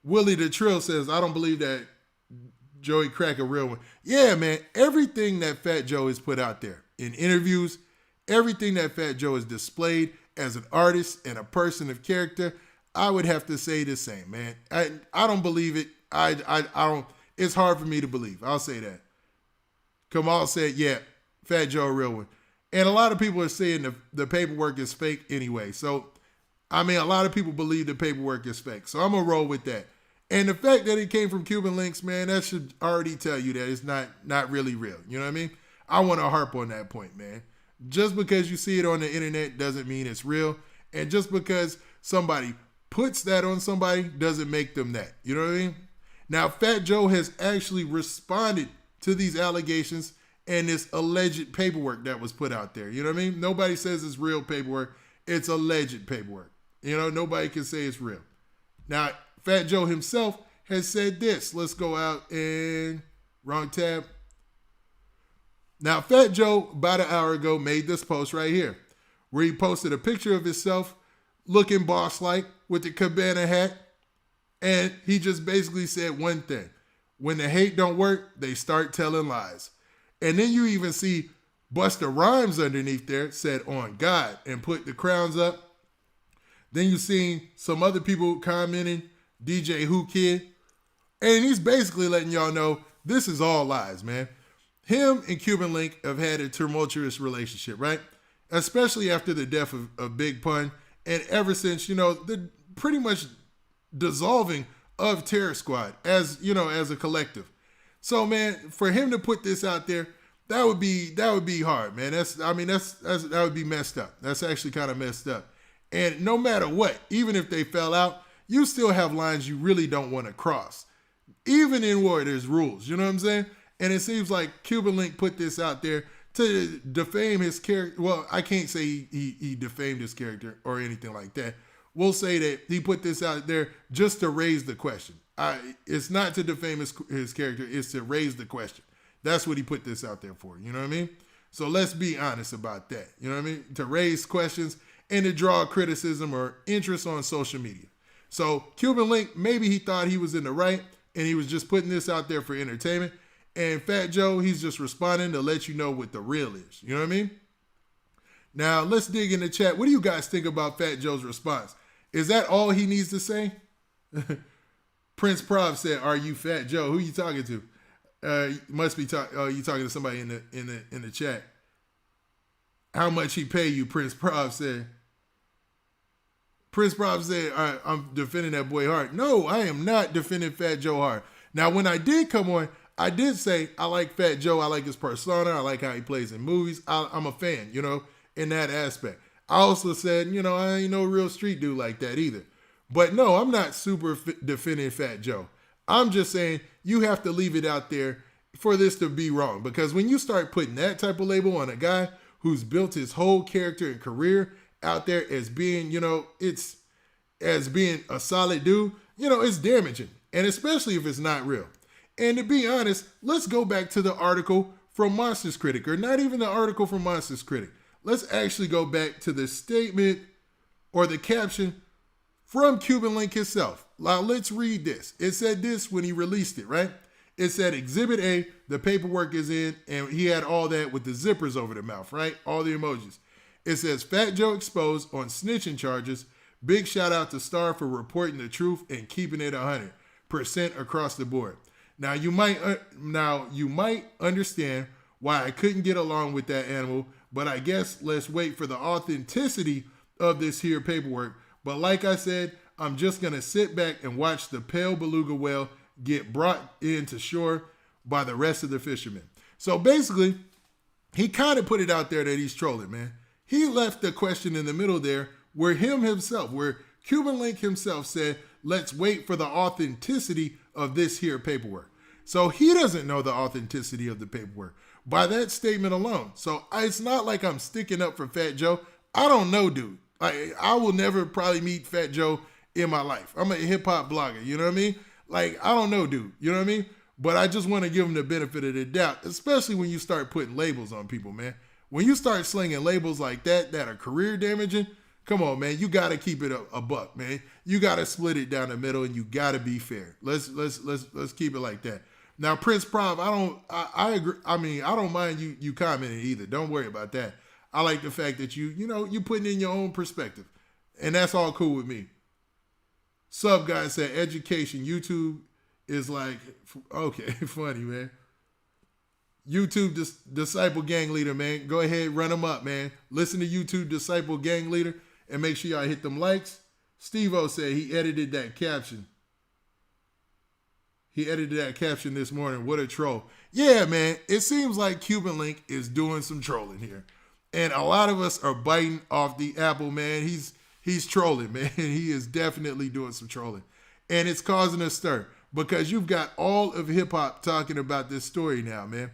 Willie the Trill says, I don't believe that Joey Crack a real one. Yeah, man. Everything that Fat Joe has put out there in interviews, everything that Fat Joe has displayed as an artist and a person of character, I would have to say the same, man. I don't believe it. I don't. It's hard for me to believe. I'll say that. Kamal said, yeah, Fat Joe a real one. And a lot of people are saying the paperwork is fake anyway. So, I mean, a lot of people believe the paperwork is fake. So I'm going to roll with that. And the fact that it came from Cuban Links, man, that should already tell you that it's not really real. You know what I mean? I want to harp on that point, man. Just because you see it on the internet doesn't mean it's real. And just because somebody puts that on somebody doesn't make them that. You know what I mean? Now, Fat Joe has actually responded to these allegations and this alleged paperwork that was put out there. You know what I mean? Nobody says it's real paperwork. It's alleged paperwork. You know, nobody can say it's real. Now, Fat Joe himself has said this. Let's go out and wrong tab. Now, Fat Joe, about an hour ago, made this post right here where he posted a picture of himself looking boss-like with the cabana hat. And he just basically said one thing. When the hate don't work, they start telling lies. And then you even see Busta Rhymes underneath there said, on God, and put the crowns up. Then you seen some other people commenting, DJ Who Kid. And he's basically letting y'all know this is all lies, man. Him and Cuban Link have had a tumultuous relationship, right? Especially after the death of Big Pun. And ever since, you know, the pretty much dissolving of Terror Squad as, you know, as a collective. So, man, for him to put this out there, that would be hard, man. That would be messed up. That's actually kind of messed up. And no matter what, even if they fell out, you still have lines you really don't want to cross. Even in war, there's rules. You know what I'm saying? And it seems like Cuban Link put this out there to defame his character. Well, I can't say he defamed his character or anything like that. We'll say that he put this out there just to raise the question. It's not to defame his character. It's to raise the question. That's what he put this out there for. You know what I mean? So let's be honest about that. You know what I mean? To raise questions and to draw criticism or interest on social media. So Cuban Link, maybe he thought he was in the right and he was just putting this out there for entertainment. And Fat Joe, he's just responding to let you know what the real is. You know what I mean? Now, let's dig in the chat. What do you guys think about Fat Joe's response? Is that all he needs to say? Prince Prov said, "Are you Fat Joe?" Who you talking to? Must be you talking to somebody in the chat. How much he pay you? Prince Prov said. Prince Prov said, "I'm defending that boy hard." No, I am not defending Fat Joe hard. Now, when I did come on, I did say I like Fat Joe. I like his persona. I like how he plays in movies. I'm a fan, in that aspect. I also said, I ain't no real street dude like that either. But no, I'm not super defending Fat Joe. I'm just saying you have to leave it out there for this to be wrong. Because when you start putting that type of label on a guy who's built his whole character and career out there as being, as being a solid dude, it's damaging. And especially if it's not real. And to be honest, let's go back to the article from Monsters Critic, or not even the article from Monsters Critic. Let's actually go back to the statement or the caption from Cuban Link himself. Now, let's read this. It said this when he released it, right? It said, Exhibit A, the paperwork is in, and he had all that with the zippers over the mouth, right? All the emojis. It says, Fat Joe exposed on snitching charges. Big shout out to Star for reporting the truth and keeping it 100% across the board. Now you might understand why I couldn't get along with that animal, but I guess let's wait for the authenticity of this here paperwork. But like I said, I'm just gonna sit back and watch the pale beluga whale get brought into shore by the rest of the fishermen. So basically, he kind of put it out there that he's trolling, man. He left the question in the middle there where Cuban Link himself said, let's wait for the authenticity of this here paperwork. So he doesn't know the authenticity of the paperwork by that statement alone. So it's not like I'm sticking up for Fat Joe. I don't know, dude. I will never probably meet Fat Joe in my life. I'm a hip hop blogger, you know what I mean? I don't know, dude, you know what I mean? But I just want to give him the benefit of the doubt, especially when you start putting labels on people, man. When you start slinging labels like that are career damaging, come on, man. You got to keep it a buck, man. You got to split it down the middle, and you got to be fair. Let's keep it like that. Now, Prince Prov, I agree. I mean, I don't mind you commenting either. Don't worry about that. I like the fact that you putting in your own perspective, and that's all cool with me. Sub guy said education. YouTube is like, okay, funny, man. YouTube Disciple Gang Leader, man. Go ahead, run them up, man. Listen to YouTube Disciple Gang Leader and make sure y'all hit them likes. Steve-O said he edited that caption. He edited that caption this morning. What a troll. Yeah, man. It seems like Cuban Link is doing some trolling here. And a lot of us are biting off the apple, man. He's trolling, man. He is definitely doing some trolling. And it's causing a stir because you've got all of hip-hop talking about this story now, man.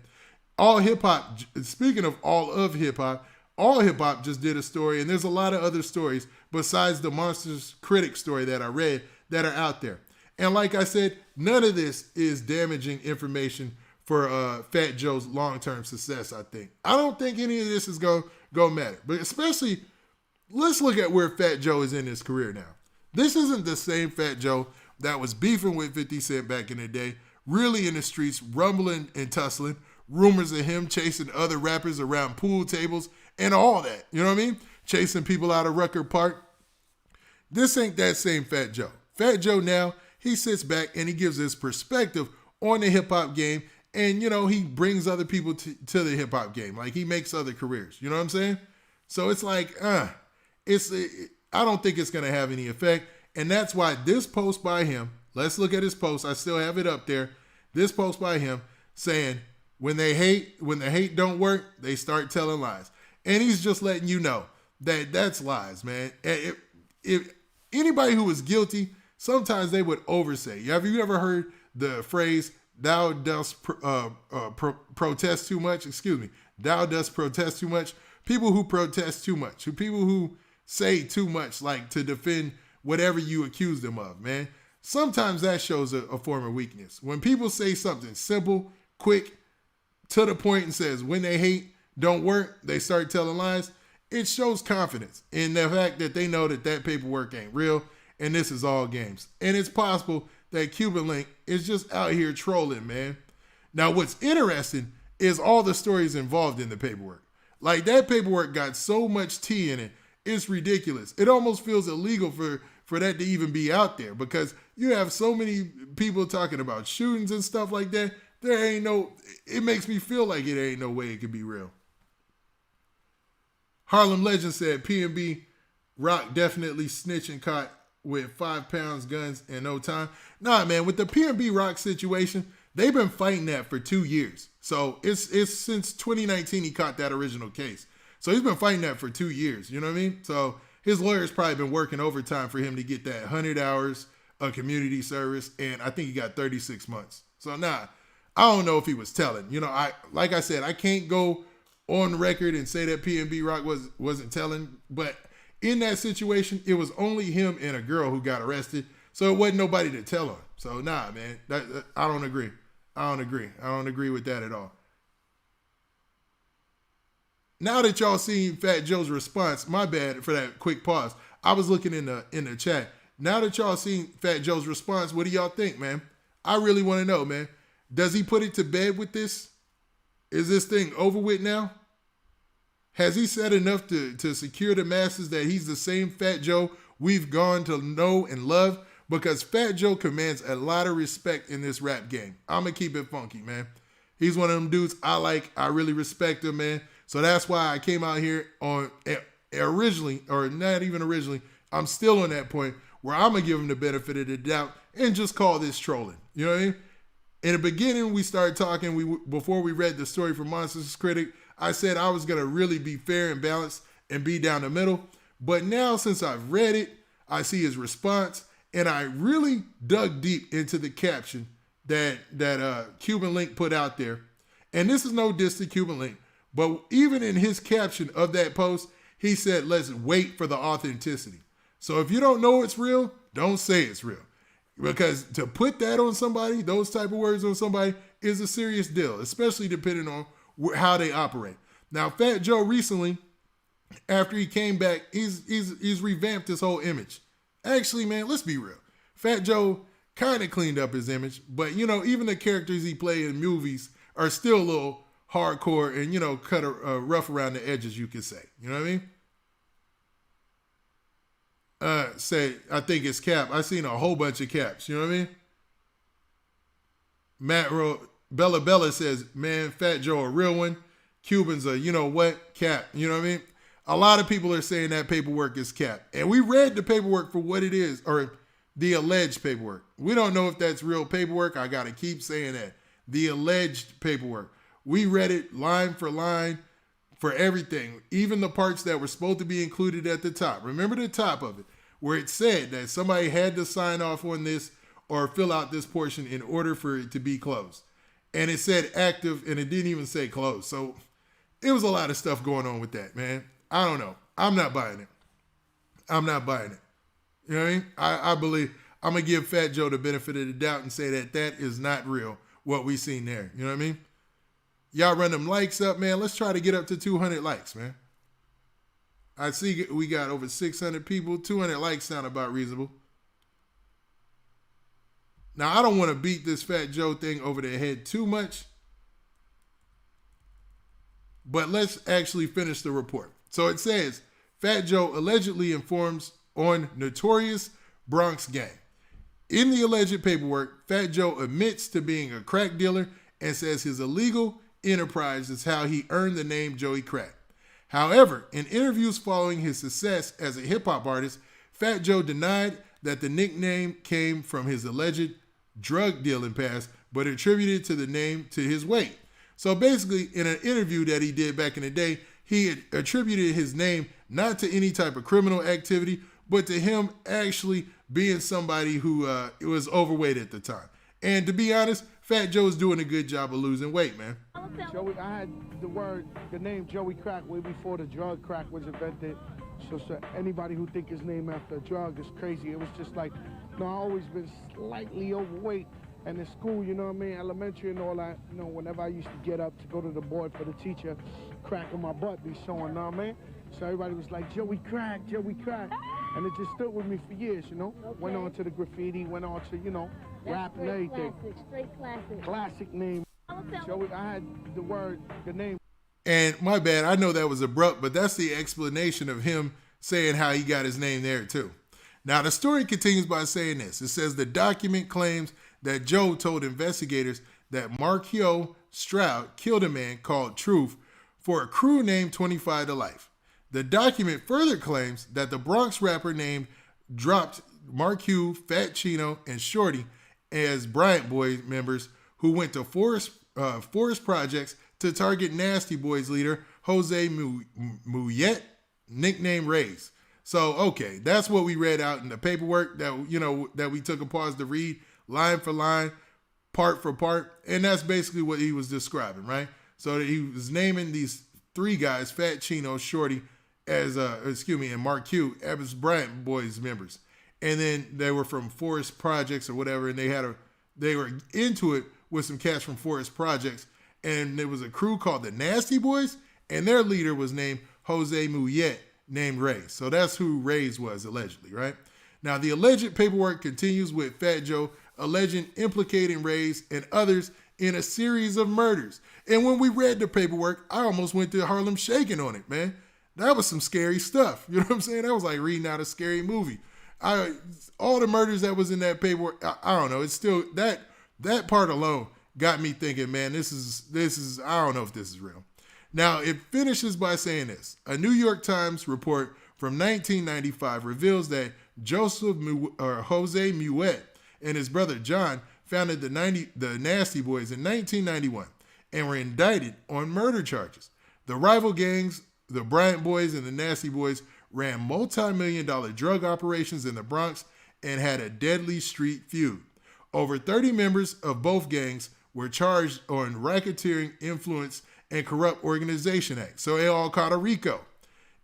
All hip-hop, speaking of all hip-hop just did a story, and there's a lot of other stories besides the Monsters Critic story that I read that are out there. And like I said, none of this is damaging information for Fat Joe's long-term success, I think. I don't think any of this is going to matter. But especially, let's look at where Fat Joe is in his career now. This isn't the same Fat Joe that was beefing with 50 Cent back in the day, really in the streets, rumbling and tussling, rumors of him chasing other rappers around pool tables and all that. You know what I mean? Chasing people out of Rucker Park. This ain't that same Fat Joe. Fat Joe now, he sits back and he gives his perspective on the hip-hop game, and, he brings other people to the hip-hop game. Like, he makes other careers. You know what I'm saying? So it's like, I don't think it's going to have any effect, and that's why this post by him, let's look at his post. I still have it up there. This post by him saying, when the hate don't work, they start telling lies. And he's just letting you know that that's lies, man. If anybody who is guilty sometimes they would oversay. Have you ever heard the phrase, thou dost protest too much? Excuse me. Thou dost protest too much. People who protest too much, people who say too much, like to defend whatever you accuse them of, man. Sometimes that shows a form of weakness. When people say something simple, quick, to the point, and says when they hate don't work, they start telling lies, it shows confidence in the fact that they know that that paperwork ain't real and this is all games. And it's possible that Cuban Link is just out here trolling, man. Now, what's interesting is all the stories involved in the paperwork. Like, that paperwork got so much tea in it, it's ridiculous. It almost feels illegal for that to even be out there, because you have so many people talking about shootings and stuff like that. It makes me feel like it ain't no way it could be real. Harlem Legend said P&B Rock definitely snitching caught with 5 pounds, guns, in no time. Nah, man, with the P&B Rock situation, they've been fighting that for 2 years. So it's since 2019 he caught that original case. So he's been fighting that for 2 years, you know what I mean? So his lawyer's probably been working overtime for him to get that 100 hours of community service, and I think he got 36 months. So I don't know if he was telling. You know, like I said, I can't go on record and say that P&B Rock wasn't telling, but in that situation, it was only him and a girl who got arrested, so it wasn't nobody to tell on. So man, I don't agree. I don't agree with that at all. Now that y'all seen Fat Joe's response, my bad for that quick pause. I was looking in the chat. Now that y'all seen Fat Joe's response, what do y'all think, man? I really want to know, man. Does he put it to bed with this? Is this thing over with now? Has he said enough to secure the masses that he's the same Fat Joe we've gone to know and love? Because Fat Joe commands a lot of respect in this rap game. I'm going to keep it funky, man. He's one of them dudes I like. I really respect him, man. So that's why I came out here on originally, or not even originally, I'm still on that point where I'm going to give him the benefit of the doubt and just call this trolling. You know what I mean? In the beginning, we started talking, before we read the story from Monsters Critic, I said I was going to really be fair and balanced and be down the middle. But now, since I've read it, I see his response, and I really dug deep into the caption that Cuban Link put out there. And this is no diss to Cuban Link, but even in his caption of that post, he said, let's wait for the authenticity. So if you don't know it's real, don't say it's real. Because to put that on somebody, those type of words on somebody, is a serious deal, especially depending on how they operate. Now, Fat Joe recently, after he came back, he's revamped his whole image. Actually, man, let's be real. Fat Joe kind of cleaned up his image, but, you know, even the characters he played in movies are still a little hardcore and, you know, cut rough around the edges, you could say. You know what I mean? I think it's Cap. I seen a whole bunch of caps. You know what I mean? Bella says, man, Fat Joe a real one. Cuban's a, you know what, Cap. You know what I mean? A lot of people are saying that paperwork is Cap. And we read the paperwork for what it is, or the alleged paperwork. We don't know if that's real paperwork. I got to keep saying that. The alleged paperwork. We read it line for line for everything, even the parts that were supposed to be included at the top. Remember the top of it, where it said that somebody had to sign off on this or fill out this portion in order for it to be closed. And it said active, and it didn't even say closed. So it was a lot of stuff going on with that, man. I don't know. I'm not buying it. You know what I mean? I believe I'm going to give Fat Joe the benefit of the doubt and say that is not real, what we seen there. You know what I mean? Y'all run them likes up, man. Let's try to get up to 200 likes, man. I see we got over 600 people. 200 likes sound about reasonable. Now, I don't want to beat this Fat Joe thing over the head too much, but let's actually finish the report. So it says, Fat Joe allegedly informs on notorious Bronx gang. In the alleged paperwork, Fat Joe admits to being a crack dealer and says his illegal enterprise is how he earned the name Joey Crack. However, in interviews following his success as a hip-hop artist, Fat Joe denied that the nickname came from his alleged drug dealing past, but attributed to the name to his weight. So basically, in an interview that he did back in the day, he attributed his name not to any type of criminal activity, but to him actually being somebody who was overweight at the time. And to be honest, Fat Joe is doing a good job of losing weight, man. Joey, I had the name Joey Crack way before the drug crack was invented. So anybody who think his name after a drug is crazy. It was just like, I always been slightly overweight. And in school, you know what I mean, elementary and all that, whenever I used to get up to go to the board for the teacher, cracking my butt be showing, know what I mean? So everybody was like, Joey Crack, Joey Crack. And it just stood with me for years, Okay. Went on to the graffiti, went on to, rap and everything. Straight classic. Classic name. Joey, I had the name. And my bad, I know that was abrupt, but that's the explanation of him saying how he got his name there too. Now the story continues by saying this. It says the document claims that Joe told investigators that Marquio Stroud killed a man called Truth for a crew named 25 to Life. The document further claims that the Bronx rapper named dropped Marquio, Fat Chino, and Shorty as Bryant Boys members who went to Forest Projects to target Nasty Boys leader Jose Muyet, nicknamed Reyes. So, okay, that's what we read out in the paperwork that we took a pause to read line for line, part for part, and that's basically what he was describing, right? So he was naming these three guys, Fat Chino, Shorty, and Mark Q as Bryant Boys members. And then they were from Forest Projects or whatever, and they were into it with some cash from Forest Projects, and there was a crew called the Nasty Boys, and their leader was named Jose Muyet, named Reyes. So that's who Reyes was, allegedly, right? Now, the alleged paperwork continues with Fat Joe alleging implicating Reyes and others in a series of murders. And when we read the paperwork, I almost went to Harlem Shaking on it, man. That was some scary stuff. You know what I'm saying? That was like reading out a scary movie. All the murders that was in that paperwork, I don't know. It's still, that part alone got me thinking, man, this is, I don't know if this is real. Now, it finishes by saying this. A New York Times report from 1995 reveals that Jose Muyet and his brother John founded the Nasty Boys in 1991 and were indicted on murder charges. The rival gangs, the Bryant Boys and the Nasty Boys, ran multi-million-dollar drug operations in the Bronx and had a deadly street feud. Over 30 members of both gangs were charged on racketeering, influence, and corrupt organization acts. So they all caught a RICO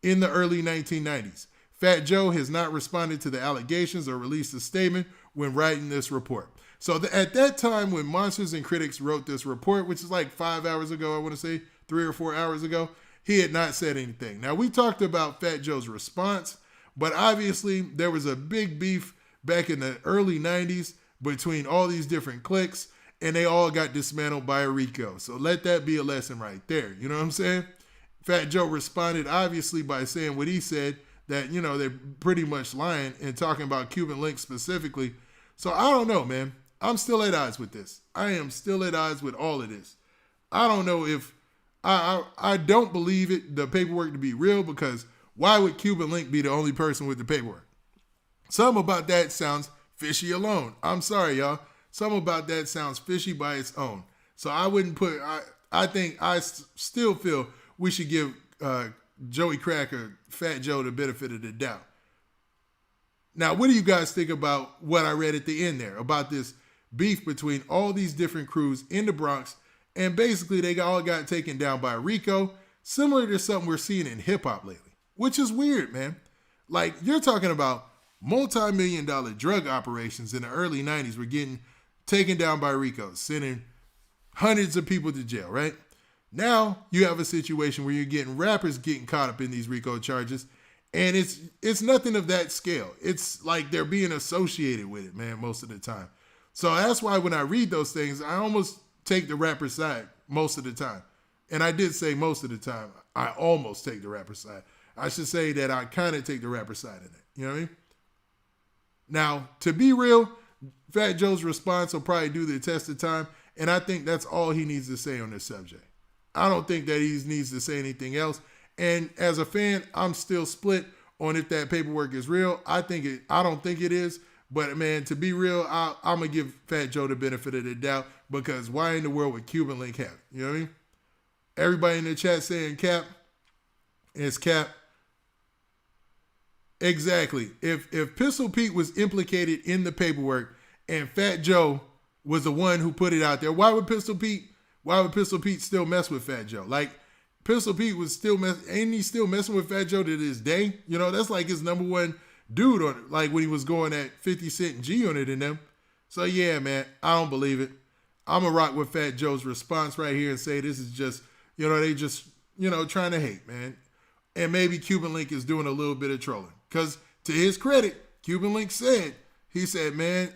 in the early 1990s. Fat Joe has not responded to the allegations or released a statement when writing this report. So at that time when Monsters and Critics wrote this report, which is like 5 hours ago, I want to say 3 or 4 hours ago, he had not said anything. Now, we talked about Fat Joe's response, but obviously there was a big beef back in the early 90s between all these different cliques, and they all got dismantled by a RICO. So let that be a lesson right there. You know what I'm saying? Fat Joe responded, obviously, by saying what he said, that, they're pretty much lying and talking about Cuban links specifically. So I don't know, man. I'm still at odds with this. I am still at odds with all of this. I don't know if, I don't believe the paperwork to be real, because why would Cuban Link be the only person with the paperwork? Something about that sounds fishy alone. I'm sorry, y'all. Something about that sounds fishy by its own. So I wouldn't put, I still feel we should give Joey Cracker, Fat Joe, the benefit of the doubt. Now, what do you guys think about what I read at the end there about this beef between all these different crews in the Bronx, and basically they all got taken down by RICO, similar to something we're seeing in hip hop lately, which is weird, man. Like, you're talking about multi-million-dollar drug operations in the early 90s were getting taken down by RICO, sending hundreds of people to jail, right? Now you have a situation where you're getting rappers getting caught up in these RICO charges, and it's nothing of that scale. It's like they're being associated with it, man, most of the time. So that's why when I read those things, I almost take the rapper side most of the time. And I did say most of the time, I almost take the rapper side. I should say that I kind of take the rapper side in it. You know what I mean? Now, to be real, Fat Joe's response will probably do the test of time, and I think that's all he needs to say on this subject. I don't think that he needs to say anything else. And as a fan, I'm still split on if that paperwork is real. I don't think it is. But, man, to be real, I'm going to give Fat Joe the benefit of the doubt, because why in the world would Cuban Link have it? You know what I mean? Everybody in the chat saying Cap. It's Cap. Exactly. If Pistol Pete was implicated in the paperwork and Fat Joe was the one who put it out there, why would Pistol Pete still mess with Fat Joe? Like, Pistol Pete was ain't he still messing with Fat Joe to this day? You know, that's like his number one dude on it, like when he was going at 50 Cent and G Unit in them. So yeah, man, I don't believe it. I'm gonna rock with Fat Joe's response right here and say this is just, they just, trying to hate, man. And maybe Cuban Link is doing a little bit of trolling. Because to his credit, Cuban Link said, man,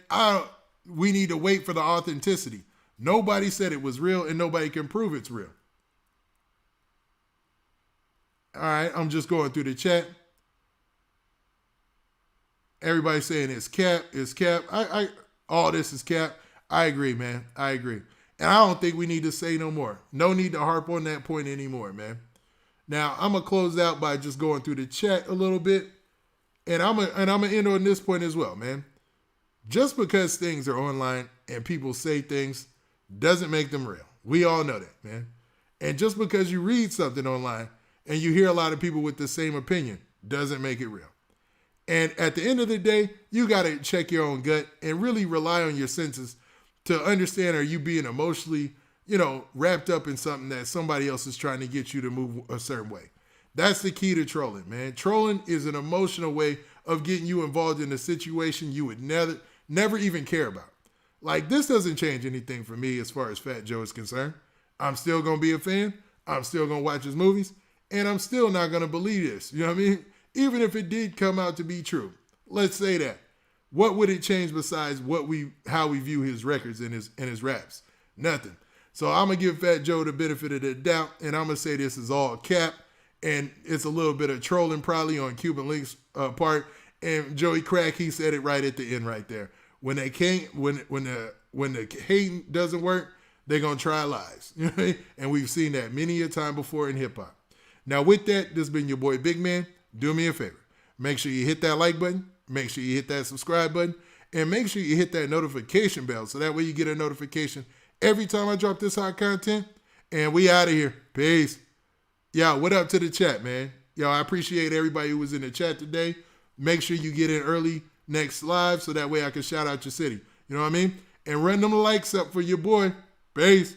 we need to wait for the authenticity. Nobody said it was real and nobody can prove it's real. All right, I'm just going through the chat. Everybody saying it's cap, it's cap. All this is cap. I agree, man. I agree. And I don't think we need to say no more. No need to harp on that point anymore, man. Now, I'm going to close out by just going through the chat a little bit. And I'm gonna end on this point as well, man. Just because things are online and people say things doesn't make them real. We all know that, man. And just because you read something online and you hear a lot of people with the same opinion doesn't make it real. And at the end of the day, you got to check your own gut and really rely on your senses to understand, are you being emotionally, wrapped up in something that somebody else is trying to get you to move a certain way. That's the key to trolling, man. Trolling is an emotional way of getting you involved in a situation you would never even care about. Like, this doesn't change anything for me as far as Fat Joe is concerned. I'm still going to be a fan. I'm still going to watch his movies. And I'm still not going to believe this. You know what I mean? Even if it did come out to be true. Let's say that. What would it change besides how we view his records and his raps? Nothing. So I'm going to give Fat Joe the benefit of the doubt. And I'm going to say this is all cap. And it's a little bit of trolling probably on Cuban Link's part. And Joey Crack, he said it right at the end right there. When they can't, when the hating doesn't work, they're gonna try lies. And we've seen that many a time before in hip hop. Now with that, this has been your boy Big Man. Do me a favor. Make sure you hit that like button. Make sure you hit that subscribe button. And make sure you hit that notification bell so that way you get a notification every time I drop this hot content. And we out of here. Peace. Yo, what up to the chat, man? Yo, I appreciate everybody who was in the chat today. Make sure you get in early next live so that way I can shout out your city. You know what I mean? And run them likes up for your boy. Peace.